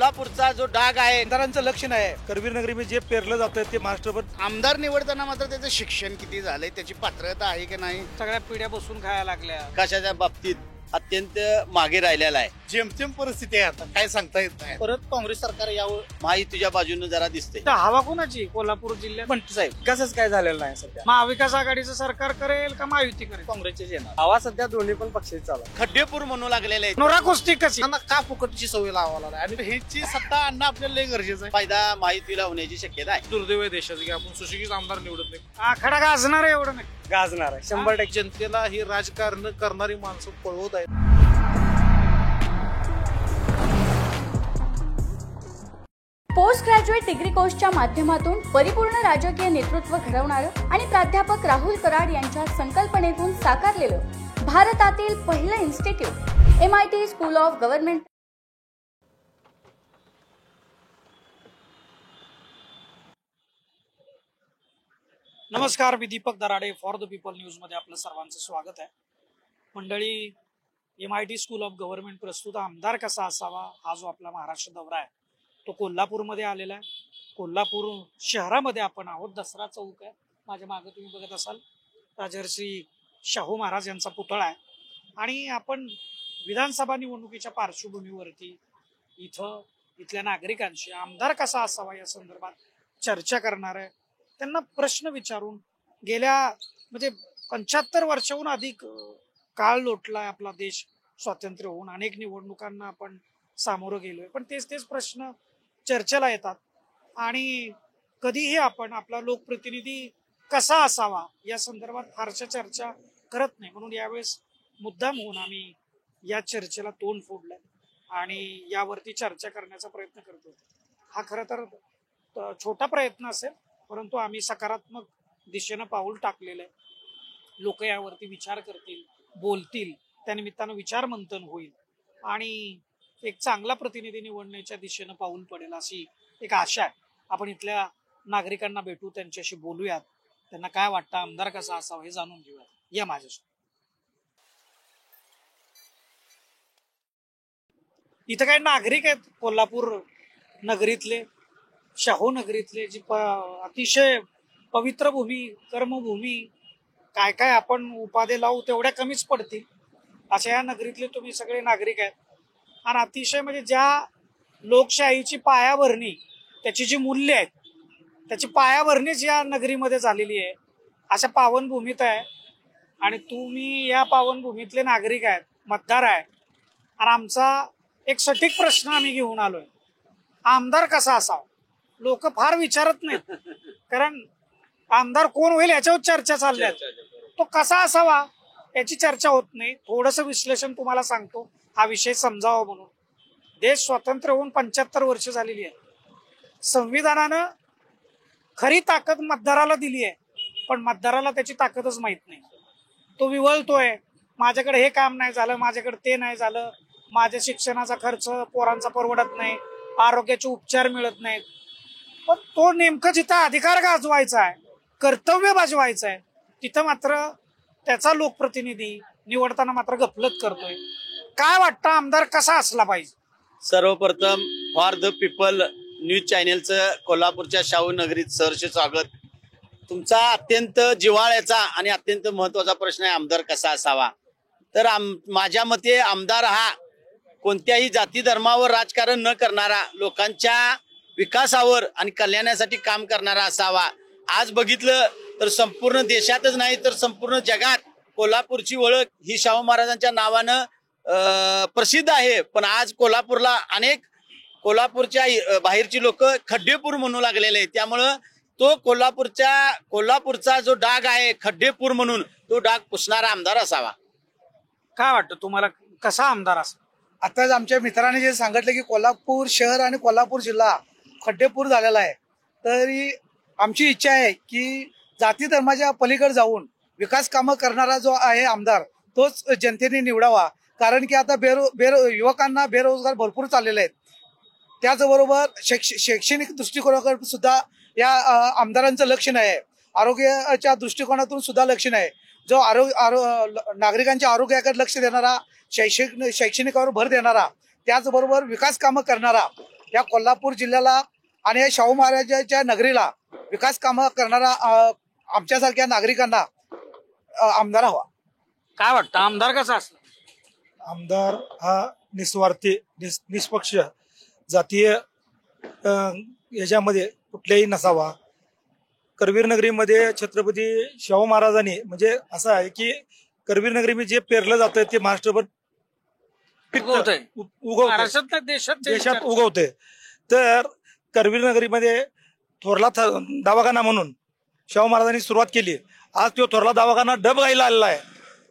कोल्हापूरचा जो डाग आहे आमदारांचं लक्ष नाही आहे. करवीर नगरीमध्ये जे पेरलं जातं ते महाराष्ट्रभर आमदार निवडताना मात्र त्याचं शिक्षण किती झालंय, त्याची पात्रता आहे की नाही, सगळ्या पिढ्या बसून खायला लागल्या. कशाच्या बाबतीत अत्यंत मागे राहिलेला आहे. जेमतेम परिस्थिती आहे. आता काय सांगता येत नाही. परत काँग्रेस सरकार यावं. महायुतीच्या बाजूने जरा दिसते. तर हवा कोणाची कोल्हापूर जिल्ह्यात? पण साहेब विकासच काय झालेला नाही सध्या. महाविकास आघाडीचं सरकार करेल का महायुती करेल? काँग्रेसचे येणार हवा सध्या दोन्ही पण पक्षाचे चालू आहे. खड्डेपूर म्हणू लागलेले आहेत. नोरा कुस्ती कशी? त्यांना का फुकटची सवय लावायला लागली? आणि ह्याची सत्ता आणणं आपल्याला लय गरजेचं आहे. फायदा महायुतीला होण्याची शक्यता आहे. दुर्दैव आहे देशाचं की आपण सुशिक्षित आमदार निवडत नाही. आखाडा गाजणार आहे एवढं नाही. गाजणार आहे 100%. जनतेला ही राजकारण करणारी माणसं पळवत आहेत. पोस्ट ग्रॅज्युएट डिग्री कोर्सच्या माध्यमातून परिपूर्ण राजकीय नेतृत्व घडवणारं आणि प्राध्यापक राहुल कराड यांच्या संकल्पनेतून साकारलेलं भारतातील पहिलं institute MIT school of government. नमस्कार, मी Deepak Darade, for the people news मध्ये आपलं सर्वांचं स्वागत आहे. मंडळी, MIT स्कूल ऑफ गव्हर्नमेंट प्रस्तुत आमदार कसा असावा हा जो आपला महाराष्ट्र दौरा आहे तो कोल्हापूरमध्ये आलेला आहे. कोल्हापूर शहरामध्ये आपण आहोत. दसरा चौक आहे माझ्या मागे, तुम्ही बघत असाल राजर्षी शाहू महाराज यांचा पुतळा आहे. आणि आपण विधानसभा निवडणुकीच्या पार्श्वभूमीवरती इथल्या नागरिकांशी आमदार कसा असावा या संदर्भात चर्चा करणार आहे. त्यांना प्रश्न विचारून गेल्या 75 वर्षाहून अधिक काळ लोटलाय आपला देश स्वातंत्र्य होऊन. अनेक निवडणुकांना आपण सामोरं गेलोय, पण तेच प्रश्न चर्चेला येतात. आणि कधीही आपण आपला लोकप्रतिनिधी कसा असावा या संदर्भात फारशा चर्चा करत नाही. म्हणून यावेळेस मुद्दाम होऊन आम्ही या चर्चेला तोंड फोडलंय आणि यावरती चर्चा करण्याचा प्रयत्न करतो. हा खरं तर छोटा प्रयत्न असेल, परंतु आम्ही सकारात्मक दिशेनं पाऊल टाकलेलं आहे. लोक यावरती विचार करतील, बोलतील, त्यानिमित्तानं विचार मंथन होईल आणि एक चांगला प्रतिनिधी निवडण्याच्या दिशेनं पाऊल पडेल अशी एक आशा आहे. आपण इथल्या नागरिकांना भेटू, त्यांच्याशी बोलूयात, त्यांना काय वाटतं, आमदार कसा असावा हे जाणून घेऊयात. या माझ्याशी. इथं काही नागरिक आहेत कोल्हापूर नगरीतले, शाहू नगरीतले, जी अतिशय पवित्र भूमी, कर्मभूमी, काय काय आपण उपाधे लावू तेवढ्या कमीच पडतील अशा या नगरीतले तुम्ही सगळे नागरिक आहेत. आणि अतिशय ज्या लोकशाहीची पायाभरणी, त्याची जी मूल्य आहेत त्याची पायाभरणीच या नगरीमध्ये झालेली आहे. अशा पावनभूमीत आहे आणि तुम्ही या पावनभूमीतले नागरिक आहेत, मतदार आहे. आणि आमचा एक सटीक प्रश्न आम्ही घेऊन आलोय, आमदार कसा असावा. लोक फार विचारत नाहीत, कारण आमदार कोण होईल याच्यावर चर्चा चालल्या, तो कसा असावा याची चर्चा होत नाही. थोडंसं विश्लेषण तुम्हाला सांगतो हा विषय समजावा म्हणून. देश स्वतंत्र होऊन 75 वर्ष झालेली आहे. संविधानानं खरी ताकद मतदाराला दिली आहे, पण मतदाराला त्याची ताकदच माहित नाही. तो विवळतोय, माझ्याकडे हे काम नाही झालं, माझ्याकडे ते नाही झालं, माझ्या शिक्षणाचा खर्च पोरांचा परवडत नाही, आरोग्याचे उपचार मिळत नाहीत. पण तो नेमकं जिथं अधिकार गाजवायचा आहे, कर्तव्य बजवायचं आहे, तिथं मात्र त्याचा लोकप्रतिनिधी निवडताना मात्र गफलत करतोय. काय वाटतं, आमदार कसा असला पाहिजे? सर्वप्रथम फॉर द पीपल न्यूज चॅनेलचं कोल्हापूरच्या शाहू नगरीत सहर्ष स्वागत. तुमचा अत्यंत जिव्हाळ्याचा आणि अत्यंत महत्वाचा प्रश्न आहे, आमदार कसा असावा. तर माझ्या मते आमदार हा कोणत्याही जाती धर्मावर राजकारण न करणारा, लोकांच्या विकासावर आणि कल्याणासाठी काम करणारा असावा. आज बघितलं तर संपूर्ण देशातच नाही तर संपूर्ण जगात कोल्हापूरची ओळख ही शाहू महाराजांच्या नावानं प्रसिद्ध आहे. पण आज कोल्हापूरच्या बाहेरची लोक खड्डेपूर म्हणू लागलेले आहेत. त्यामुळं तो कोल्हापूरचा जो डाग आहे खड्डेपूर म्हणून, तो डाग पुसणारा आमदार असावा. काय वाटतं तुम्हाला, कसा आमदार असावा? आताच आमच्या मित्राने जे सांगितलं की कोल्हापूर शहर आणि कोल्हापूर जिल्हा खड्डेपूर झालेला आहे, तरी आमची इच्छा आहे की जाती धर्माच्या पलीकडे जाऊन विकास कामं करणारा जो आहे आमदार, तोच जनतेने निवडावा. कारण की आता युवकांना बेरोजगार भरपूर चाललेले आहेत. त्याचबरोबर शैक्षणिक दृष्टिकोनाकडे सुद्धा या आमदारांचं लक्ष नाही आहे. आरोग्याच्या दृष्टिकोनातून सुद्धा लक्ष नाही. जो नागरिकांच्या आरोग्याकडे लक्ष देणारा, शैक्षणिकावर भर देणारा, त्याचबरोबर विकास कामं करणारा, या कोल्हापूर जिल्ह्याला आणि या शाहू महाराजांच्या नगरीला विकास कामं करणारा आमच्यासारख्या नागरिकांना आमदार हवा. काय वाटतं आमदार कसा असला? आमदार हा निस्वार्थी निष्पक्ष जातीय याच्यामध्ये कुठल्याही नसावा. करवीर नगरीमध्ये छत्रपती शाहू महाराजांनी म्हणजे असं आहे की करवीर नगरीमध्ये जे पेरलं जातं ते महाराष्ट्रभर उगवतंय. उगवतंय, महाराष्ट्रात नाही, देशात उगवते. तर करवीर नगरीमध्ये थोरला दवाखाना म्हणून शाहू महाराजांनी सुरुवात केली. आज तो थोरला दवाखाना डबघाईला आलेला आहे.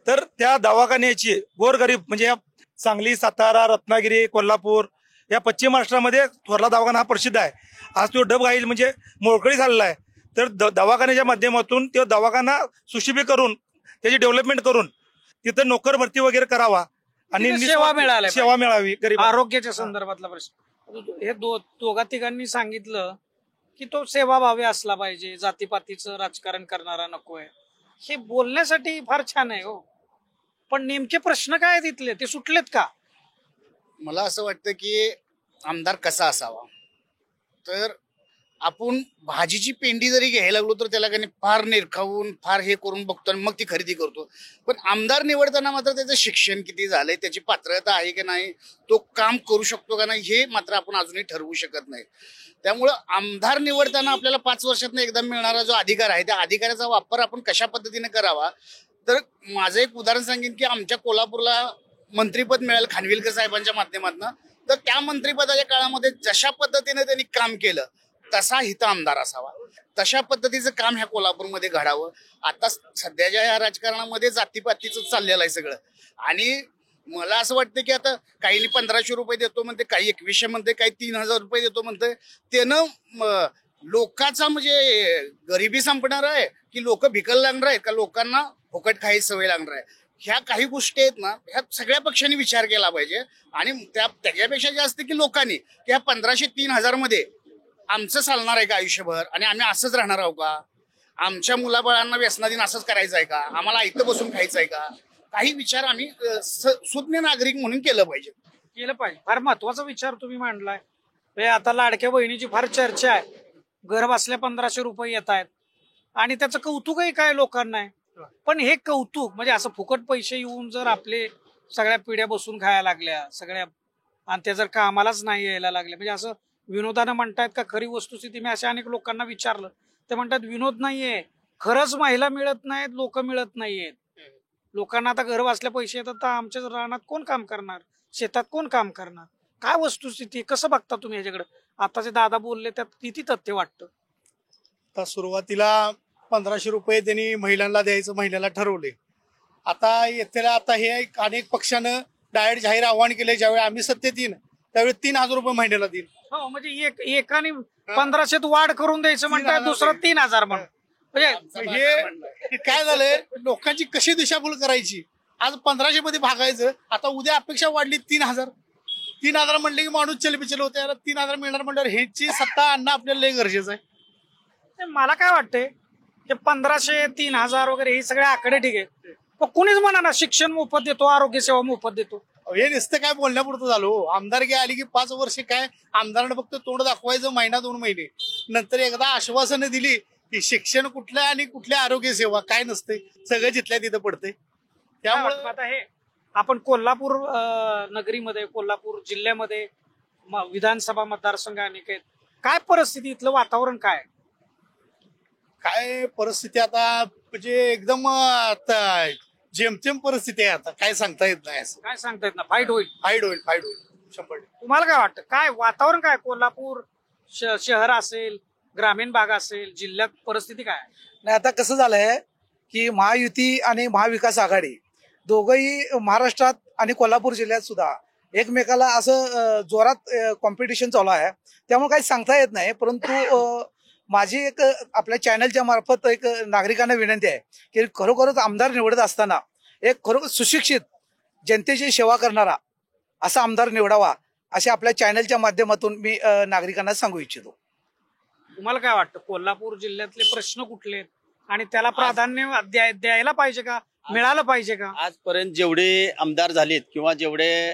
तर त्या दवाखान्याची गोरगरीब म्हणजे सांगली, सातारा, रत्नागिरी, कोल्हापूर या पश्चिम महाराष्ट्रामध्ये थोरला दवाखाना हा प्रसिद्ध आहे. आज तो डबघाई म्हणजे मोळकळी झालेला आहे. तर दवाखान्याच्या माध्यमातून तो दवाखाना सुशोभित करून त्याची डेव्हलपमेंट करून तिथं नोकर भरती वगैरे करावा आणि तिथं सेवा मिळाल्या सेवा मिळावी गरीब. आरोग्याच्या संदर्भातला प्रश्न हे दोघा तिघांनी सांगितलं की तो सेवाभावी असला पाहिजे, जातीपातीचं राजकारण करणारा नकोय. हे बोलण्यासाठी फार छान आहे हो, पण नेमके प्रश्न काय तिथले ते सुटलेत का? मला असं वाटतं की आमदार कसा असावा, तर आपण भाजीची पेंडी जरी घ्यायला लागलो तर त्याला काही फार निरखावून फार हे करून बघतो आणि मग ती खरेदी करतो. पण आमदार निवडताना मात्र त्याचं शिक्षण किती झालंय, त्याची पात्रता आहे की नाही, तो काम करू शकतो का नाही, हे मात्र आपण अजूनही ठरवू शकत नाही. त्यामुळं आमदार निवडताना आपल्याला 5 वर्षातनं एकदा मिळणारा जो अधिकार आहे त्या अधिकाराचा वापर आपण कशा पद्धतीने करावा. तर माझं एक उदाहरण सांगेन की आमच्या कोल्हापूरला मंत्रीपद मिळालं खानविलकर साहेबांच्या माध्यमातून. तर त्या मंत्रिपदाच्या काळामध्ये जशा पद्धतीने त्यांनी काम केलं तसा हिता आमदार असावा. तशा पद्धतीचं काम ह्या कोल्हापूरमध्ये घडावं. आता सध्याच्या या राजकारणामध्ये जातीपातीचं चाललेलं आहे सगळं. आणि मला असं वाटतं की आता काही 1500 रुपये देतो म्हणते, काही 2100 म्हणते, काही 3000 रुपये देतो म्हणते. त्यानं लोकांचा म्हणजे गरिबी संपणार आहे की लोक भिकल लागणार आहेत का लोकांना फुकट खायची सवय लागणार आहे. ह्या काही गोष्टी आहेत ना, ह्या सगळ्या पक्षांनी विचार केला पाहिजे. आणि त्याच्यापेक्षा जास्त की लोकांनी की ह्या 1500-3000 मध्ये आमचं चालणार आहे का आयुष्यभर, आणि आम्ही असंच राहणार आहोत का, आमच्या मुलाबाळांना व्यसनाधीन असंच करायचं आहे का, आम्हाला इथं बसून खायचं आहे का, काही विचार आम्ही सुज्ञ नागरिक म्हणून केलं पाहिजे. फार महत्वाचा विचार तुम्ही मांडलाय. आता लाडक्या बहिणीची फार चर्चा आहे. घर बसल्या 1500 रुपये येत आहेत आणि त्याचं कौतुकही काय लोकांना आहे. पण हे कौतुक म्हणजे असं फुकट पैसे येऊन जर आपले सगळ्या पिढ्या बसून खायला लागल्या सगळ्या, आणि त्या जर कामालाच नाही यायला लागल्या, म्हणजे असं विनोदानं म्हणतायत का खरी वस्तुस्थिती? मी अशा अनेक लोकांना विचारलं, ते म्हणतात विनोद नाहीये, खरंच महिला मिळत नाहीत, लोक मिळत नाहीयेत. लोकांना आता घर बसल्या पैसे येतात तर आमच्या रानात कोण काम करणार, शेतात कोण काम करणार? काय वस्तुस्थिती, कसं बघता तुम्ही ह्याच्याकडे? आताचे दादा बोलले त्यात किती तथ्य वाटतं? आता सुरुवातीला 1500 रुपये त्यांनी महिलांना द्यायचं महिलांना ठरवले. आता येत्याला आता हे अनेक पक्षानं डायरेक्ट जाहीर आव्हान केले, ज्यावेळी आम्ही सत्तेत येईन त्यावेळी 3000 रुपये महिन्याला देईल. हो, म्हणजे एकाने 1500 वाढ करून द्यायचं म्हणतात, दुसरं 3000 म्हणून. म्हणजे हे काय झालंय, लोकांची कशी दिशाभूल करायची. आज 1500 मध्ये भागायचं, आता उद्या अपेक्षा वाढली 3000 म्हणले की माणूस चलबिचल होते. 3000 मिळणार म्हणल्यावर ह्याची सत्ता आणणं आपल्याला लय गरजेचं आहे. मला काय वाटतंय ते 1500, 3000 वगैरे हे सगळे आकडे ठीक आहे, पण कुणीच म्हणा ना शिक्षण मोफत देतो, आरोग्य सेवा मोफत देतो. हे नुसतं काय बोलण्यापुरतं झालं हो. आमदारकी आली की 5 वर्ष काय आमदारानं फक्त तोंड दाखवायचं, 1-2 महिने, नंतर एकदा आश्वासनं दिली की शिक्षण कुठलं आणि कुठल्या आरोग्य सेवा काय नसते, सगळं जिथल्या तिथं पडते. त्यामुळे आता हे आपण कोल्हापूर नगरीमध्ये, कोल्हापूर जिल्ह्यामध्ये विधानसभा मतदारसंघ अनेक आहेत. काय परिस्थिती, इथलं वातावरण काय? काय परिस्थिती आता म्हणजे एकदम जेमतेम परिस्थिती आहे. आता काय सांगता येत नाही. असं काय सांगता येत ना, फाईट होईल 100%. तुम्हाला काय वाटतं, काय वातावरण काय कोल्हापूर शहर असेल, ग्रामीण भाग असेल, जिल्ह्यात परिस्थिती काय? नाही, आता कसं झालंय की महायुती आणि महाविकास आघाडी दोघंही महाराष्ट्रात आणि कोल्हापूर जिल्ह्यात सुद्धा एकमेकाला असं जोरात कॉम्पिटिशन चालू आहे. त्यामुळे काही सांगता येत नाही. परंतु माझी एक आपल्या चॅनलच्या मार्फत एक नागरिकांना विनंती आहे की खरोखरच आमदार निवडत असताना एक खरोखर सुशिक्षित जनतेची सेवा करणारा असा आमदार निवडावा, असे आपल्या चॅनलच्या माध्यमातून मी नागरिकांना सांगू इच्छितो. तुम्हाला काय वाटतं, कोल्हापूर जिल्ह्यातले प्रश्न कुठले आहेत आणि त्याला प्राधान्य द्यायला पाहिजे का, मिळालं पाहिजे का? आजपर्यंत जेवढे आमदार झालेत किंवा जेवढे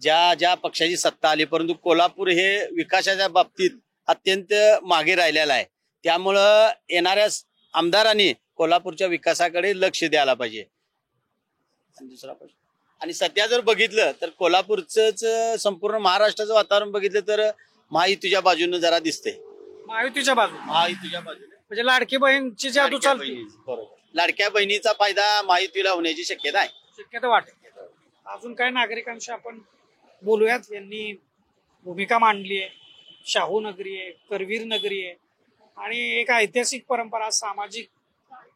ज्या ज्या पक्षाची सत्ता आली, परंतु कोल्हापूर हे विकासाच्या बाबतीत अत्यंत मागे राहिलेलं आहे. त्यामुळं येणाऱ्या आमदारांनी कोल्हापूरच्या विकासाकडे लक्ष द्यायला पाहिजे. आणि दुसरा प्रश्न, आणि सध्या जर बघितलं तर कोल्हापूरचं संपूर्ण महाराष्ट्राचं वातावरण बघितलं तर महायुतीच्या बाजूने जरा दिसते. महायुतीच्या बाजू महायुतीच्या बाजूने म्हणजे लाडकी बहीणची जादू चालते, बरोबर. लाडक्या बहिणीचा फायदा महायुतीला होण्याची शक्यता आहे. शक्यता वाटते. अजून काय नागरिकांशी आपण बोलूयात. यांनी भूमिका मांडली आहे. शाहू नगरी आहे, करवीर नगरी आहे आणि एक ऐतिहासिक परंपरा, सामाजिक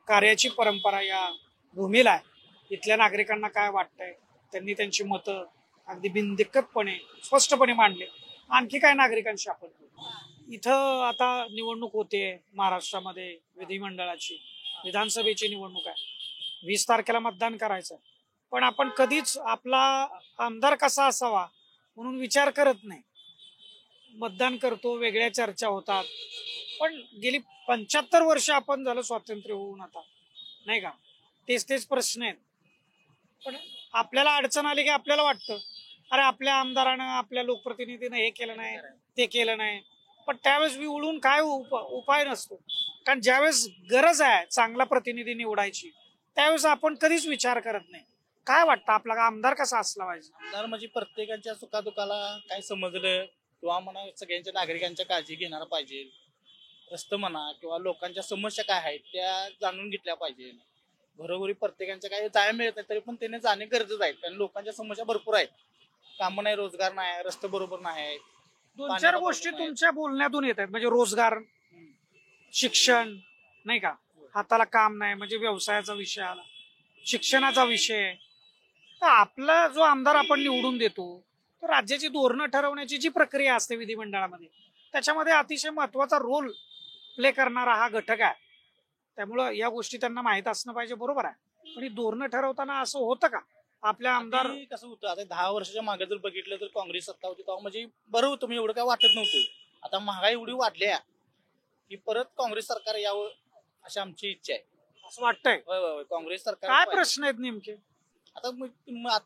कार्याची परंपरा या भूमीला आहे. इथल्या नागरिकांना काय वाटतंय, त्यांनी त्यांची मतं अगदी बिनदिक्कतपणे स्पष्टपणे मांडले. आणखी काय नागरिकांशी आपण बोलू. इथं आता निवडणूक होते महाराष्ट्रामध्ये, विधिमंडळाची, विधानसभेची निवडणूक आहे. 20 तारखेला मतदान करायचं, पण आपण कधीच आपला आमदार कसा असावा म्हणून विचार करत नाही. मतदान करतो, वेगळ्या चर्चा होतात, पण गेली 75 वर्ष आपण झालं स्वातंत्र्य होऊन आता, नाही का, तेच तेच प्रश्न आहेत. पण आपल्याला अडचण आली की आपल्याला वाटतं अरे आपल्या आमदारानं, आपल्या लोकप्रतिनिधीनं हे केलं नाही, ते केलं नाही. पण त्यावेळेस विवळून काय उपाय नसतो. कारण ज्यावेळेस गरज आहे चांगला प्रतिनिधी निवडायची, त्यावेळेस आपण कधीच विचार करत नाही. काय वाटतं आपला आमदार कसा असला पाहिजे? आमदार म्हणजे प्रत्येकाच्या सुखादुखाला काय समजलं किंवा म्हणा सगळ्यांच्या नागरिकांच्या काळजी घेणारा पाहिजे. रस्ते म्हणा किंवा लोकांच्या समस्या काय आहेत त्या जाणून घेतल्या पाहिजे. घरोघरी प्रत्येकांच्या काही जाय मिळत नाही तरी पण त्याने जाणे गरजेचं आहे. कारण लोकांच्या समस्या भरपूर आहेत. कामं नाही, रोजगार नाही, रस्ते बरोबर नाही. 2-4 गोष्टी तुमच्या बोलण्यातून येत आहेत. म्हणजे रोजगार, शिक्षण, नाही का, हाताला काम नाही म्हणजे व्यवसायाचा विषय आला, शिक्षणाचा विषय. तर आपला जो आमदार आपण निवडून देतो तो राज्याची धोरणं ठरवण्याची जी प्रक्रिया असते विधिमंडळामध्ये, त्याच्यामध्ये अतिशय महत्वाचा रोल प्ले करणारा हा घटक आहे. त्यामुळं या गोष्टी त्यांना माहीत असणं पाहिजे, बरोबर आहे. पण ही धोरणं ठरवताना असं होतं का आपल्या आमदार? कसं होतं, आता 10 वर्षाच्या मागे जर बघितलं तर काँग्रेस सत्ता होती तेव्हा म्हणजे बरं होतं, मी एवढं काय वाटत नव्हतं. आता महागाई एवढी वाढली आहे की परत काँग्रेस सरकार यावं अशी आमची इच्छा आहे. असं वाटतंय? काँग्रेस सरकार काय प्रश्न आहेत नेमके? आता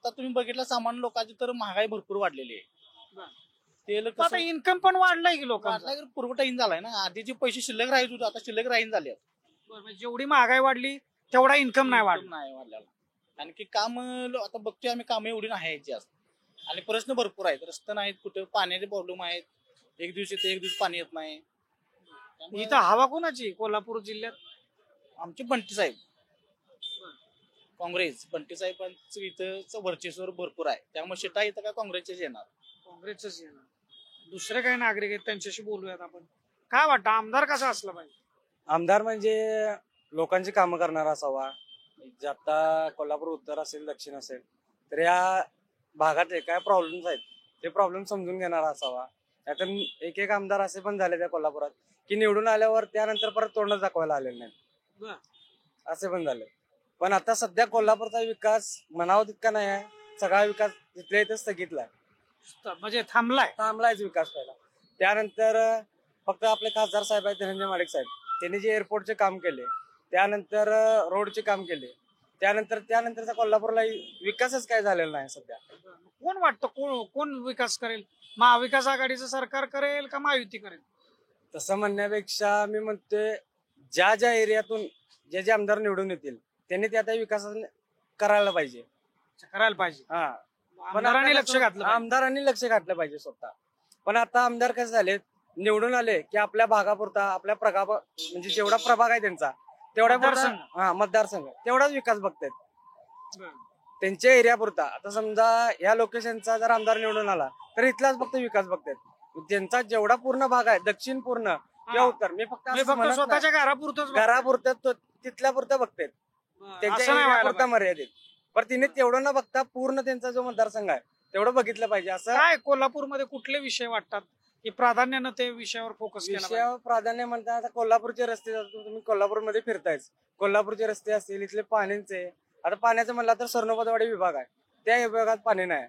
तुम्ही बघितलं सामान्य लोकांची तर महागाई भरपूर वाढलेली आहे. तेल आता इन्कम पण वाढलाय की लोकांचा? पुरवठा इन झालाय ना. आधीचे पैसे शिल्लक राहत होते, आता शिल्लक राहीन झाले. जेवढी महागाई वाढली तेवढा इन्कम नाही वाढलेला. आणि की काम आता बघतोय आम्ही, काम एवढी नाही आहेत जास्त. आणि प्रश्न भरपूर आहेत. रस्ते नाहीत, कुठे पाण्याचे प्रॉब्लेम आहेत. एक दिवस येते, एक दिवस पाणी येत नाही. इथं हवा कोणाची कोल्हापूर जिल्ह्यात? आमचे बंटी साहेब, काँग्रेस. बंटी साहेबांचं इथं वर्चस्व भरपूर आहे. त्यामुळे शिटा इथं काय काँग्रेसचेच येणार. काँग्रेसच येणार. दुसरे काही नागरिक आहेत त्यांच्याशी बोलूयात आपण. काय वाटतं आमदार कसा असला पाहिजे? आमदार म्हणजे लोकांची कामं करणारा असावा. जे आता कोल्हापूर उत्तर असेल, दक्षिण असेल, तर या भागातले काय प्रॉब्लेम्स आहेत ते प्रॉब्लेम समजून घेणारा असावा. नाहीतर एक आमदार असे पण झाले त्या कोल्हापुरात की निवडून आल्यावर त्यानंतर परत तोंड दाखवायला आलेलं नाही, असे पण झाले. पण आता सध्या कोल्हापूरचा विकास म्हणावा तितका नाही आहे. सगळा विकास तिथल्या इथे स्थगितलाय, म्हणजे थांबलायच विकास पहिला. त्यानंतर फक्त आपले खासदार साहेब आहेत धनंजय माडिक साहेब, त्यांनी जे एअरपोर्टचे काम केले, त्यानंतर रोडचे काम केले, त्यानंतरचा कोल्हापूरला विकासच काय झालेला नाही सध्या. कोण वाटतं कोण विकास करेल? महाविकास आघाडीचं सरकार करेल का महायुती करेल? तसं म्हणण्यापेक्षा मी म्हणतोय ज्या ज्या एरियातून जे आमदार निवडून येतील त्यांनी त्या विकास करायला पाहिजे. हा, आमदारांनी लक्ष घातलं पाहिजे स्वतः. पण आता आमदार कसे झाले, निवडून आले की आपल्या भागापुरता, आपल्या म्हणजे जेवढा प्रभाग आहे त्यांचा तेवढा मतदारसंघ तेवढाच विकास बघतायत त्यांच्या एरिया पुरता. आता समजा या लोकेशनचा जर आमदार निवडून आला तर इथलाच फक्त विकास बघतायत. त्यांचा जेवढा पूर्ण भाग आहे, दक्षिण पूर्ण किंवा उत्तर, मी फक्त स्वतःच्या घरापुरतं तिथल्या पुरतं बघतायत, त्यांच्या एरियापुरता मर्यादित. पण तिने तेवढं न बघता पूर्ण त्यांचा जो मतदारसंघ आहे तेवढं बघितलं पाहिजे. असं काय कोल्हापूरमध्ये कुठले विषय वाटतात की प्राधान्यानं ते विषयावर फोकस केला? विषयावर प्राधान्य म्हणता आता कोल्हापूरचे रस्ते, तुम्ही कोल्हापूरमध्ये फिरतायच, कोल्हापूरचे रस्ते असतील, इथले पाण्याचे. आता पाण्याचं म्हणलं तर सरनोबतवाडी विभाग आहे, त्या विभागात पाणी नाही.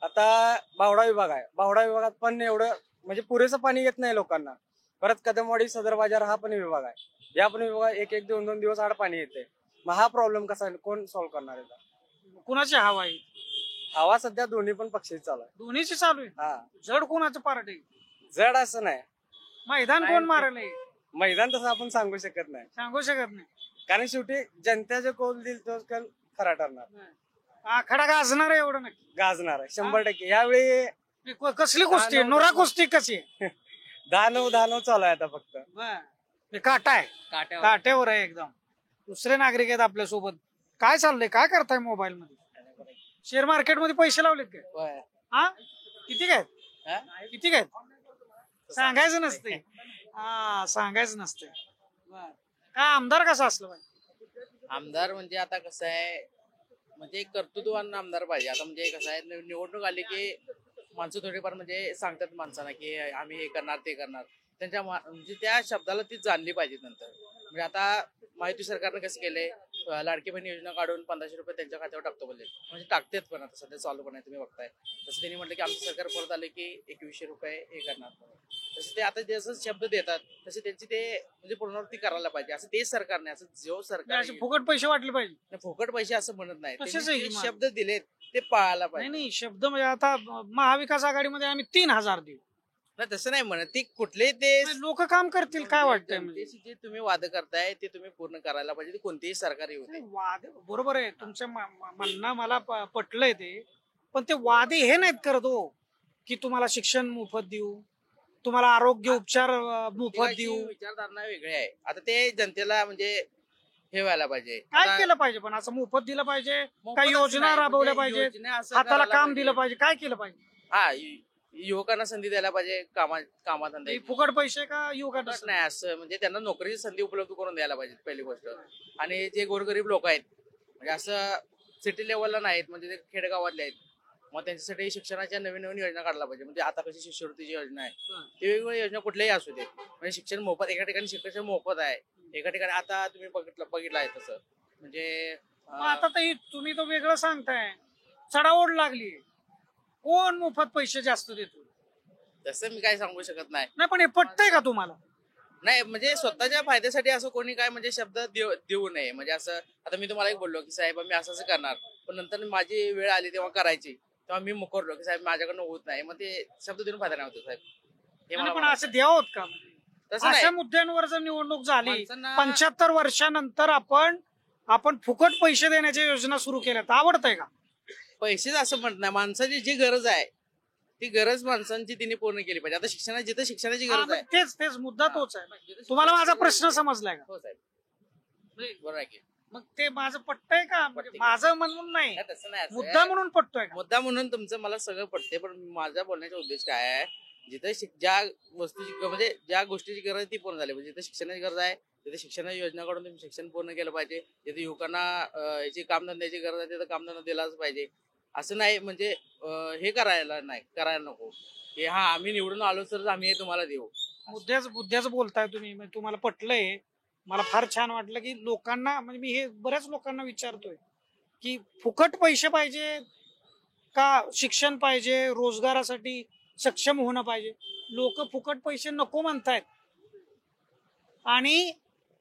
आता बावडा विभाग आहे, बावडा विभागात पण एवढं म्हणजे पुरेसं पाणी येत नाही लोकांना. परत कदमवाडी, सदर बाजार हा पण विभाग आहे, या पण विभागात 1-2 दिवस आड पाणी येते. मग हा प्रॉब्लेम कसा कोण सॉल्व्ह करणार आहे? कुणाची हवा आहे? हवा सध्या दोन्ही पण पक्षी चालू आहे. दोन्हीची चालू आहे. हा, जड कोणाचं पार्ट आहे? जड असं नाही. मैदान कोण मारेल हे? मैदान तसं आपण सांगू शकत नाही, सांगू शकत नाही. कारण शेवटी जनतेचे कौल दिल तो कल खरा ठरणार, आखाडा गाजणार आहे एवढं नक्की. गाजणार आहे 100%. यावेळी कसली कुस्ती आहे? नोरा कुस्ती कशी आहे? 10-9 चालू आहे आता फक्त. हे काटा आहे, काट्यावर आहे एकदम. दुसरे नागरिक आहेत आपल्या सोबत. काय चाललंय? काय करताय मोबाईल मध्ये? शेअर मार्केट मध्ये पैसे लावलेत काय? हा, किती काय? किती काय? सांगायचं नसते. हा, सांगायचं नसते. काय आमदार कसा असलं पाहिजे? आमदार म्हणजे आता कसं आहे, म्हणजे एक कर्तृत्ववान आमदार पाहिजे. आता म्हणजे कसं आहे, निवडणूक आली की माणसं थोडीफार म्हणजे सांगतात माणसांना की आम्ही हे करणार ते करणार. त्यांच्या म्हणजे त्या शब्दाला ती जाणली पाहिजे नंतर. म्हणजे आता माहिती सरकारनं कसं केलंय, लाडकी बहीण योजना काढून 1500 रुपये त्यांच्या खात्यावर टाकतो बोलले. म्हणजे टाकतेच पण आता सध्या चालू पण आहे, तुम्ही बघताय. तसं त्यांनी म्हटलं की आमचं सरकार परत आले की 2100 रुपये हे करणार. तसं ते आता जसं शब्द देतात तसे त्यांची ते म्हणजे पुनरावृत्ती करायला पाहिजे. असं तेच सरकारने, असं जो सरकार फुकट पैसे वाटले पाहिजे. फुकट पैसे असं म्हणत नाही, तसेच त्यांनी आहे जे की शब्द दिलेत ते पाळायला नाही पाहिजे. नाही, शब्द म्हणजे आता महाविकास आघाडीमध्ये आम्ही 3000 देऊ. नाही तसं नाही म्हणत, ते कुठले ते लोक काम करतील काय वाटतंय? म्हणजे जनतेशी जे तुम्ही वाद करताय ते तुम्ही पूर्ण करायला पाहिजे. ते कोणतेही सरकार येऊ दे. वाद बरोबर आहे तुमचं म्हणणं, मला पटलंय ते. पण ते वादे हे नाहीत करत हो की तुम्हाला शिक्षण मोफत देऊ, तुम्हाला आरोग्य उपचार मोफत प्रत्येकाची देऊ. विचारधारणा वेगळी आहे. आता ते जनतेला म्हणजे हे व्हायला पाहिजे. काय आता केलं पाहिजे? पण असं मोफत दिलं पाहिजे, मोफत काही असं योजना नाही, राबवल्या म्हणजे पाहिजे, योजना असं हाताला करायला काम दिलं पाहिजे. काय केलं पाहिजे? हा, युवकांना संधी द्यायला पाहिजे, कामाधंदे. हे फुकट पैसे का युवकांना? फुकट नाही, असं म्हणजे त्यांना नोकरीची संधी उपलब्ध करून द्यायला पाहिजे पहिली गोष्ट. आणि जे गोरगरीब लोक आहेत म्हणजे असं सिटी लेवलला नाहीत, म्हणजे ते खेडेगावातले आहेत, मग त्यांच्यासाठी शिक्षणाच्या नवीन नवीन योजना काढल्या पाहिजे. म्हणजे आता कशी शिष्यवृत्तीची योजना आहे, ती वेगवेगळ्या योजना कुठल्याही असू दे. म्हणजे शिक्षण मोफत, एका ठिकाणी शिक्षण मोफत आहे, एका ठिकाणी आता तुम्ही बघितलं आहे तसं. म्हणजे मग आता तर तुम्ही तो वेगळं सांगताय, चढाओढ लागली. कोण मोफत पैसे जास्त देतो? तसं मी काय सांगू शकत नाही. नाही, पण हे पटतंय का तुम्हाला? नाही म्हणजे स्वतःच्या फायद्यासाठी असं कोणी काय म्हणजे शब्द देऊ नये. म्हणजे असं आता मी तुम्हाला एक बोललो की साहेब मी असं असं करणार, पण नंतर माझी वेळ आली तेव्हा करायची, तेव्हा मी मुकरलो की साहेब माझ्याकडनं होत नाही. मग ते शब्द देऊन फायदा नाही होतो साहेब. हे मला पण असं द्यावं का? तसं अशा नाही. मुद्द्यांवर जर निवडणूक झाली, माणसांना- 75 वर्षानंतर आपण फुकट पैसे देण्याच्या योजना सुरू केल्यात, आवडतंय का? पैसेच असं म्हणत नाही, माणसाची जी गरज आहे ती गरज माणसांची तिने पूर्ण केली पाहिजे. आता जिथं शिक्षणाची हा, गरज मग आहे तेच मुद्दा तोच आहे. तुम्हाला माझा प्रश्न समजलाय का? हो साहेब, बरोबर आहे की. मग ते माझं पटतंय का? म्हणजे माझं म्हणून नाही, नाही, तसं नाही, असं मुद्दा आहे. म्हणून पटतोय का? मुद्दा म्हणून तुमचं मला सगळं पडते, पण माझा बोलण्याचा उद्देश काय आहे, जिथे ज्या वस्तूची म्हणजे ज्या गोष्टीची गरज आहे ती पूर्ण झाली पाहिजे. जिथे शिक्षणाची गरज आहे तिथे शिक्षणाची योजना काढून तुम्ही शिक्षण पूर्ण केलं पाहिजे. जिथे युवकांना याची कामधंद्याची गरज आहे तिथे कामधंदा दिलाच पाहिजे. असं नाही म्हणजे हे करायला नको की हा आम्ही निवडून आलो तर आम्ही हे तुम्हाला देऊ. मुद्द्याच बोलताय तुम्ही, म्हणजे तुम्हाला पटलंय. मला फार छान वाटलं की लोकांना, म्हणजे मी हे बऱ्याच लोकांना विचारतोय की फुकट पैसे पाहिजे का शिक्षण पाहिजे, रोजगारासाठी सक्षम होणं पाहिजे. लोक फुकट पैसे नको म्हणतायत. आणि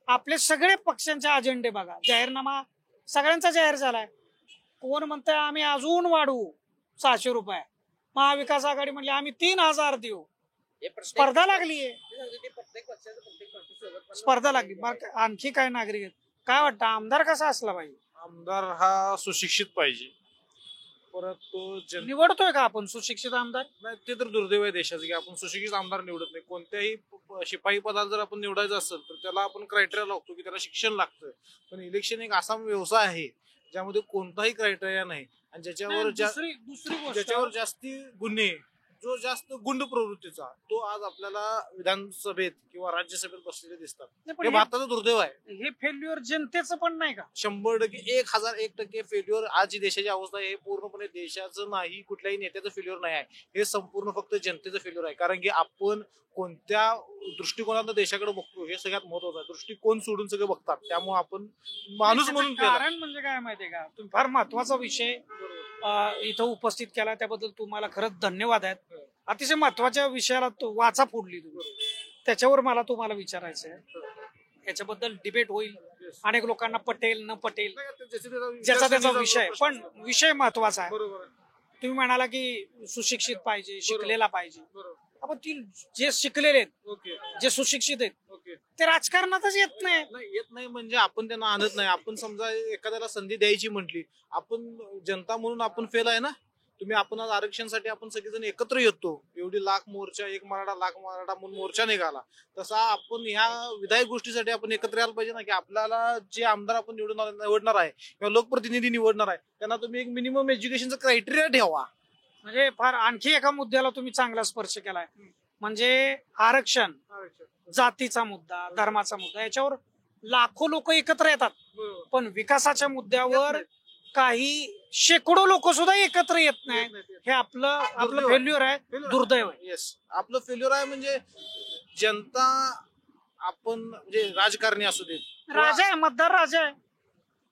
आपले सगळे पक्षांचे अजेंडे बघा, जाहीरनामा सगळ्यांचा जाहीर झालाय. कोण म्हणताय आम्ही अजून वाढवू 600 रुपये, महाविकास आघाडी म्हणली आम्ही 3000 देऊ. स्पर्धा लागलीये, स्पर्धा लागली. मग आणखी काय नागरिक आहेत? काय वाटतं आमदार कसा असला पाहिजे? आमदार हा सुशिक्षित पाहिजे. परत तो निवडतोय का आपण सुशिक्षित आमदार? नाही, ते तर दुर्दैव आहे देशाचं की आपण सुशिक्षित आमदार निवडत नाही. कोणत्याही शिपाई पदाला जर आपण निवडायचं असेल तर त्याला आपण क्रायटेरिया लागतो की त्याला शिक्षण लागतं. पण इलेक्शन एक असा व्यवसाय आहे ज्यामध्ये कोणताही क्रायटेरिया नाही आणि दुसरी गोष्ट, ज्याच्यावर जास्ती गुन्हे, जो जास्त गुंड प्रवृत्तीचा, तो आज आपल्याला विधानसभेत किंवा राज्यसभेत बसलेले दिसतात. हे भारताचं दुर्दैव आहे. हे फेल्युअर जनतेचं पण नाही का? 100%, 1001% फेल्युअर आज जी देशाची अवस्था आहे हे पूर्णपणे देशाचं नाही, कुठल्याही नेत्याचं फेल्युअर नाही आहे. हे संपूर्ण फक्त जनतेचं फेल्युअर आहे. कारण की आपण कोणत्या दृष्टिकोनातून देशाकडे बघतो हे सगळ्यात महत्वाचं आहे. दृष्टिकोन सोडून सगळे बघतात. त्यामुळे आपण माणूस म्हणून कारण म्हणजे काय माहितीये का, तुम्ही फार महत्वाचा विषय इथं उपस्थित केला, त्याबद्दल तुम्हाला खरंच धन्यवाद आहेत. अतिशय महत्वाच्या विषयाला वाचा फोडली तुम्ही, त्याच्यावर मला तुम्हाला विचारायचं आहे. याच्याबद्दल डिबेट होईल, अनेक लोकांना पटेल न पटेल ज्याचा त्याचा विषय, पण विषय महत्वाचा आहे. तुम्ही म्हणाला की सुशिक्षित पाहिजे, शिकलेला पाहिजे. आपण ती जे शिकलेले आहेत, ओके जे सुशिक्षित आहेत, ओके ते राजकारणातच येत नाही. नाही येत नाही म्हणजे आपण त्यांना आणत नाही. आपण समजा एखाद्याला संधी द्यायची म्हटली, आपण जनता म्हणून आपण फेल आहे ना. तुम्ही आपण आज आरक्षणासाठी आपण सगळेजण एकत्र येतो. एवढी लाख मोर्चा, एक मराठा लाख मराठा म्हणून मोर्चा निघाला. तसा आपण ह्या विधायक गोष्टीसाठी आपण एकत्र यायला पाहिजे ना, की आपल्याला जे आमदार आपण निवडणार आहे किंवा लोकप्रतिनिधी निवडणार आहे, त्यांना तुम्ही एक मिनिमम एज्युकेशनचा क्रायटेरिया ठेवा. म्हणजे फार आणखी एका मुद्द्याला तुम्ही चांगला स्पर्श केलाय, म्हणजे आरक्षण, जातीचा मुद्दा, धर्माचा मुद्दा, याच्यावर लाखो लोक एकत्र येतात, पण विकासाच्या मुद्द्यावर काही शेकडो लोक सुद्धा एकत्र येत नाही. हे आपलं फेल्युअर आहे, दुर्दैव आहे. येस, आपलं फेल्युअर आहे. म्हणजे जनता, आपण म्हणजे राजकारणी असू देत, राजा आहे, मतदार राजा आहे,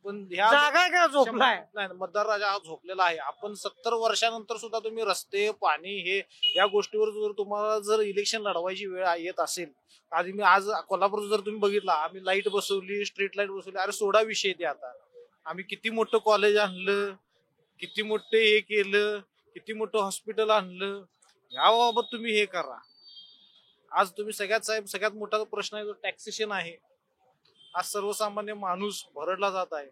पण ह्या जागा आहे का झोपलाय? नाही, मतदार राजा हा झोपलेला आहे. आपण 70 वर्षानंतर सुद्धा तुम्ही रस्ते, पाणी, हे या गोष्टीवर जर तुम्हाला जर इलेक्शन लढवायची वेळ येत असेल, आधी मी आज कोल्हापूर जर तुम्ही बघितला, आम्ही लाईट बसवली, स्ट्रीट लाईट बसवली. अरे सोडा विषय ते आता. आम्ही किती मोठं कॉलेज आणलं, किती मोठं हे केलं, किती मोठं हॉस्पिटल आणलं, याबाबत तुम्ही हे करा. आज तुम्ही सगळ्यात मोठा प्रश्न आहे जो टॅक्सेशन आहे. आज सर्वसामान्य माणूस भरडला जात आहे.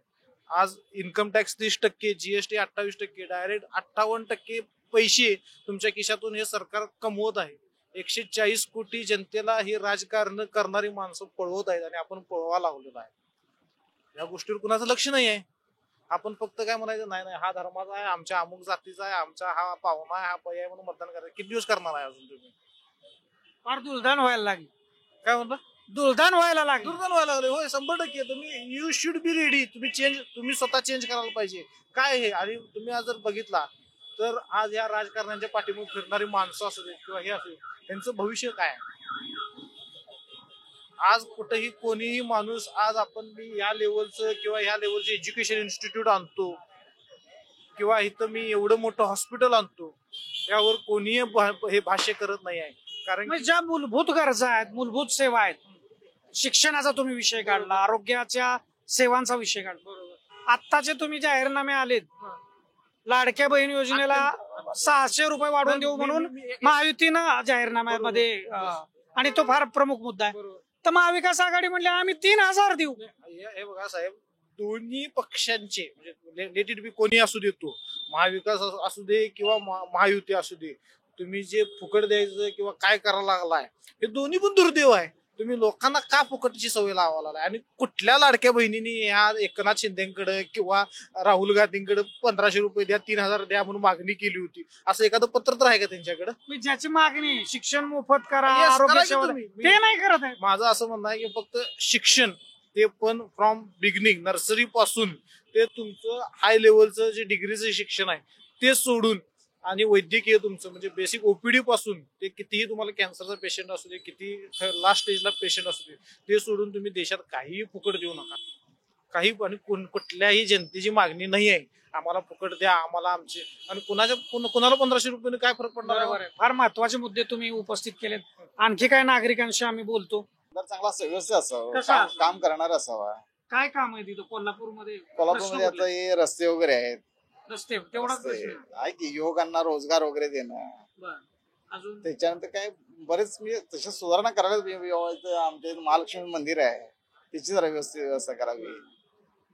आज इन्कम टॅक्स 30%, जीएसटी 28%, डायरेक्ट 58% पैसे तुमच्या खिशातून हे सरकार कमवत आहे. 140 कोटी जनतेला हे राजकारण करणारी माणसं पळवत आहेत आणि आपण पळवा लागलेलो आहे. या गोष्टीवर कुणाचं लक्ष नाही आहे. आपण फक्त काय म्हणायचं, नाही हा धर्माचा आहे, आमच्या अमुक जातीचा आहे, आमचा हा पाहुणा आहे, हा पै आहे म्हणून मतदान करायचं. किती दिवस करणार आहे अजून तुम्ही? फार दुर्दान व्हायला लागली. काय म्हणता? दुर्दान व्हायला लागली. दुर्दान व्हायला लागले. होय, 100%. तुम्ही यू शुड बी रेडी. तुम्ही स्वतः चेंज करायला पाहिजे. काय हे, आणि तुम्ही आज जर बघितला तर आज या राजकारण्यांच्या पाठीमागे फिरणारी माणसं असू दे किंवा हे असू दे, त्यांचं भविष्य काय आहे? आज कुठेही कोणीही माणूस, आज आपण मी या लेवलचं किंवा ह्या लेवलचं एज्युकेशन इन्स्टिट्यूट आणतो किंवा इथं मी एवढं मोठं हॉस्पिटल आणतो, यावर कोणीही हे भाष्य करत नाही आहे. कारण ज्या मूलभूत गरजा आहेत, मूलभूत सेवा आहेत, शिक्षणाचा तुम्ही विषय काढला, आरोग्याच्या सेवांचा विषय काढला, आत्ताचे तुम्ही जाहीरनामे आलेत, लाडक्या बहीण योजनेला 600 रुपये वाढवून देऊ म्हणून महायुतीनं जाहीरनाम्यामध्ये, आणि तो फार प्रमुख मुद्दा आहे. तर महाविकास आघाडी म्हणले आम्ही 3000 देऊ. हे बघा साहेब, दोन्ही पक्षांचे म्हणजे लेट इट बी कोणी असू दे, तो महाविकास असू दे किंवा महायुती असू दे, तुम्ही जे फुकट द्यायचं किंवा काय करायला लागलाय, हे दोन्ही पण दुर्दैव आहे. तुम्ही लोकांना का फुकटची सवय लावायला लागलाय? आणि कुठल्या लाडक्या बहिणींनी ह्या एकनाथ शिंदेकडे किंवा राहुल गांधींकडे 1500 रुपये द्या, 3000 द्या म्हणून मागणी केली होती? असं एखादं पत्र तर आहे का त्यांच्याकडे? ज्याची मागणी शिक्षण मोफत करा, आरोग्य सेवा, ते नाही करत आहे. माझं असं म्हणणं आहे की फक्त शिक्षण, ते पण फ्रॉम बिगिनिंग, नर्सरी पासून ते तुमचं हाय लेवलचं जे डिग्रीचं शिक्षण आहे ते सोडून, आणि वैद्यकीय तुमचं म्हणजे बेसिक ओपीडी पासून ते कितीही तुम्हाला कॅन्सरचा पेशंट असू दे, किती लास्ट स्टेजला पेशंट असू दे, ते सोडून तुम्ही देशात काहीही फुकट देऊ नका. काही, आणि कुठल्याही जनतेची मागणी नाही आहे आम्हाला फुकट द्या, आम्हाला आमचे, आणि कुणाला 1500 रुपये काय फरक पडणार आहे? फार महत्वाचे मुद्दे तुम्ही उपस्थित केलेत. आणखी काय नागरिकांशी आम्ही बोलतो. चांगला व्यवस्थित असावा, काम करणार असावा. काय काम आहे तिथं कोल्हापूरमध्ये? आता हे रस्ते वगैरे आहेत, रस्ते तेवढाच आहे की युवकांना रोजगार वगैरे देणं. अजून त्याच्यानंतर काय बरेच म्हणजे तशा सुधारणा करायला. आमच्या महालक्ष्मी मंदिर आहे, त्याची जरा व्यवस्था करावी.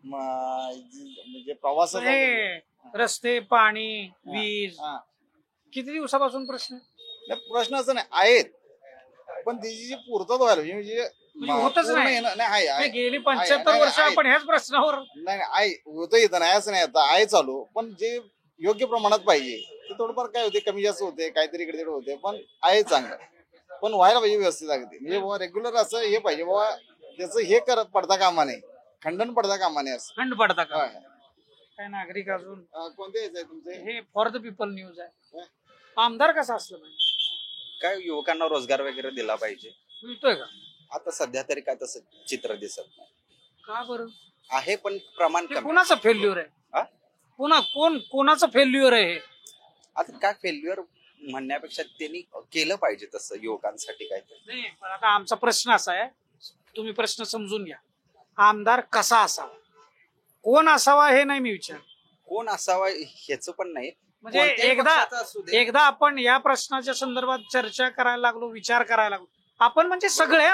म्हणजे प्रवास, रस्ते, पाणी, वीज, किती दिवसापासून प्रश्न असं नाही आहेत, पण त्याची जी पूर्तता व्हायला म्हणजे होतच नाही. गेली 75 वर्ष आपण ह्याच प्रश्नावर नाही होतं, येतं नाही असं नाही, आता आहे चालू, पण जे योग्य प्रमाणात पाहिजे ते थोडंफार काय होते, कमी जास्त होते, काहीतरी इकडे तिकडे होते, पण आहे चांगलं, पण व्हायला पाहिजे व्यवस्थित. अगदी म्हणजे बाबा रेग्युलर असं हे पाहिजे बाबा, त्याचं हे करत पडता कामा नये, खंडन पडता कामा नये. असं खंड पडता का? काय नागरिक अजून कोणते आहे तुमचे? हे फॉर द पीपल न्यूज आहे. आमदार कसा असलं पाहिजे? काय युवकांना रोजगार वगैरे दिला पाहिजे. मिळतोय का आता सध्या तरी काय तसं चित्र दिसत नाही. का बरं? आहे पण प्रमाण कमी. कोणाचं फेल्युअर आहे? पुन्हा कोणाचं फेल्युअर आहे? आता काय फेल्युअर म्हणण्यापेक्षा त्यांनी केलं पाहिजे तसं युवकांसाठी काहीतरी. नाही, पण आता आमचा प्रश्न असा आहे, तुम्ही प्रश्न समजून घ्या. आमदार कसा असावा, कोण असावा हे नाही मी विचार. कोण असावा ह्याचं पण नाही, म्हणजे कोणत्याही पक्षाचा असू दे. एकदा आपण या प्रश्नाच्या संदर्भात चर्चा करायला लागलो, विचार करायला लागलो. आपण म्हणजे सगळे,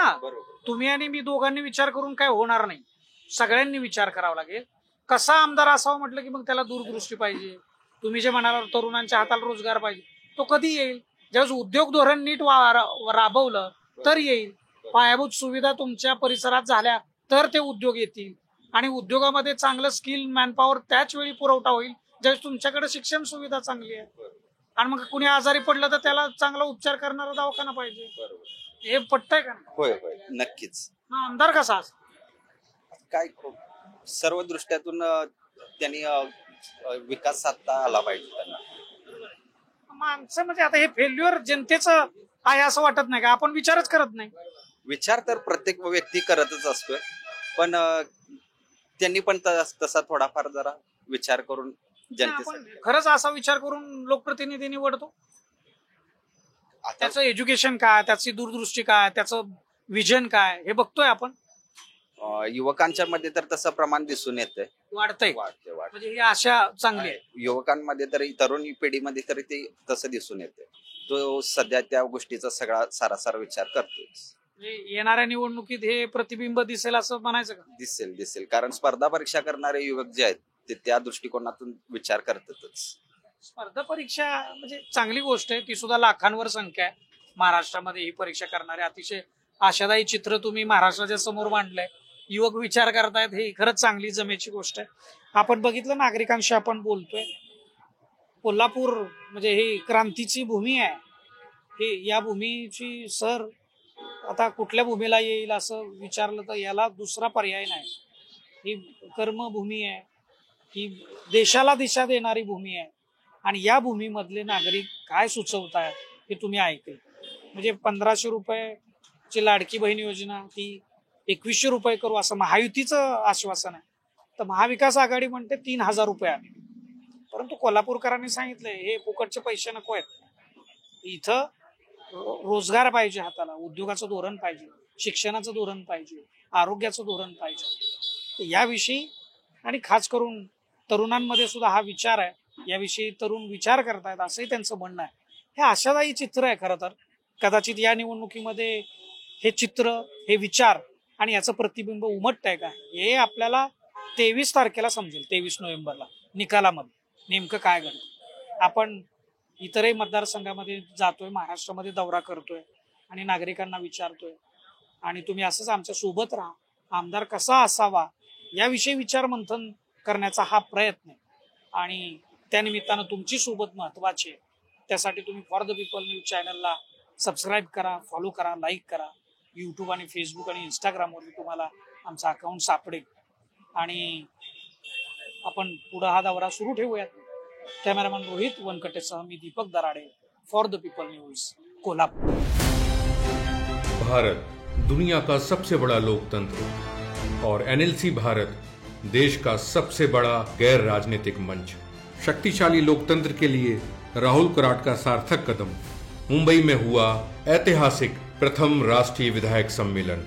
तुम्ही आणि मी दोघांनी विचार करून काय होणार नाही. सगळ्यांनी विचार करावा लागेल. कसा आमदार असावा म्हटलं की मग त्याला दूरदृष्टी पाहिजे. तुम्ही जे म्हणाला तरुणांच्या हाताला रोजगार पाहिजे, तो कधी येईल? ज्यावेळेस उद्योग धोरण नीट राबवलं तर येईल. पायाभूत सुविधा तुमच्या परिसरात झाल्या तर ते उद्योग येतील. आणि उद्योगामध्ये चांगलं स्किल मॅनपॉवर त्याच वेळी पुरवठा होईल ज्यावेळेस तुमच्याकडे शिक्षण सुविधा चांगली आहे. आणि मग कुणी आजारी पडलं तर त्याला चांगला उपचार करणारा दवाखाना पाहिजे. हे पटतंय का? होय होय नक्कीच. आमदार कसा असतो? काय सर्व दृष्ट्यातून त्यांनी विकास साधता आला पाहिजे त्यांना. माणसं म्हणजे आता हे फेल्युअर जनतेचं आहे असं वाटत नाही का? आपण विचारच करत नाही. विचार तर प्रत्येक व्यक्ती करतच असतोय, पण त्यांनी पण तसा थोडाफार जरा विचार करून जनतेसाठी. खरंच असा विचार करून लोकप्रतिनिधी निवडतो. त्याचं एज्युकेशन काय, त्याची दूरदृष्टी काय, त्याचं विजन काय हे बघतोय आपण. युवकांच्या मध्ये तर तसं प्रमाण दिसून येतंय, वाढतंय. म्हणजे ही आशा चांगली आहे. युवकांमध्ये तरी तरुण पिढीमध्ये तरी ते तसं दिसून येते. तो सध्या त्या गोष्टीचा सगळा सारासार विचार करतोय. येणाऱ्या निवडणुकीत हे प्रतिबिंब दिसेल असं म्हणायचं का? दिसेल कारण स्पर्धा परीक्षा करणारे युवक जे आहेत ते त्या दृष्टिकोनातून विचार करतातच. स्पर्धा परीक्षा म्हणजे चांगली गोष्ट आहे. ती सुद्धा लाखांवर संख्या आहे महाराष्ट्रामध्ये ही परीक्षा करणारे. अतिशय आशादायी चित्र तुम्ही महाराष्ट्राच्या समोर मांडलंय. युवक विचार करतायत, ही खरंच चांगली जमेची गोष्ट आहे. आपण बघितलं नागरिकांशी आपण बोलतोय. कोल्हापूर म्हणजे ही क्रांतीची भूमी आहे. ही या भूमीची सर आता कुठल्या भूमीला येईल असं विचारलं तर याला दुसरा पर्याय नाही. ही कर्मभूमी आहे, ही देशाला दिशा देणारी भूमी आहे. आणि या भूमीमधले नागरिक काय सुचवतायत हे तुम्ही ऐकले. म्हणजे 1500 रुपयाची लाडकी बहीण योजना ती 2100 रुपये करू असं महायुतीचं आश्वासन आहे. तर महाविकास आघाडी म्हणते 3000 रुपये आले. परंतु कोल्हापूरकरांनी सांगितलंय हे फुकटचे पैसे नको आहेत. इथं रोजगार पाहिजे, हाताला उद्योगाचं धोरण पाहिजे, शिक्षणाचं धोरण पाहिजे, आरोग्याचं धोरण पाहिजे. याविषयी आणि खास करून तरुणांमध्ये सुद्धा हा विचार आहे. याविषयी तरुण विचार करतायत असंही त्यांचं म्हणणं आहे. हे आशादायी चित्र आहे. खरं तर कदाचित या निवडणुकीमध्ये हे चित्र, हे विचार आणि याचं प्रतिबिंब उमटतंय का हे आपल्याला 23 तारखेला समजेल. 23 नोव्हेंबरला निकालामध्ये नेमकं काय घडतं. आपण इतरही मतदारसंघामध्ये जातोय, महाराष्ट्रामध्ये दौरा करतोय आणि नागरिकांना विचारतोय. आणि तुम्ही असंच आमच्या सोबत राहा. आमदार कसा असावा याविषयी विचार मंथन करण्याचा हा प्रयत्न आहे. आणि त्यानिमित्तानं तुमची सोबत महत्वाची आहे. त्यासाठी तुम्ही फॉर द पीपल न्यूज चॅनलला सबस्क्राईब करा, फॉलो करा, लाईक करा. यूट्यूब आणि फेसबुक आणि इंस्टाग्रामवरती तुम्हाला आमचं अकाउंट सापडेल. आणि आपण पुढं हा दौरा सुरू ठेवूयात. कॅमेरामॅन रोहित वनकटेसह मी Deepak Darade, for the people news, Kolhapur. Bharat दुनिया का सबसे बड़ा लोकतंत्र और NLC भारत देश का सबसे बड़ा गैर राजनीतिक मंच. शक्तिशाली लोकतंत्र के लिए राहुल कराट का सार्थक कदम. मुंबई में हुआ ऐतिहासिक प्रथम राष्ट्रीय विधायक सम्मेलन.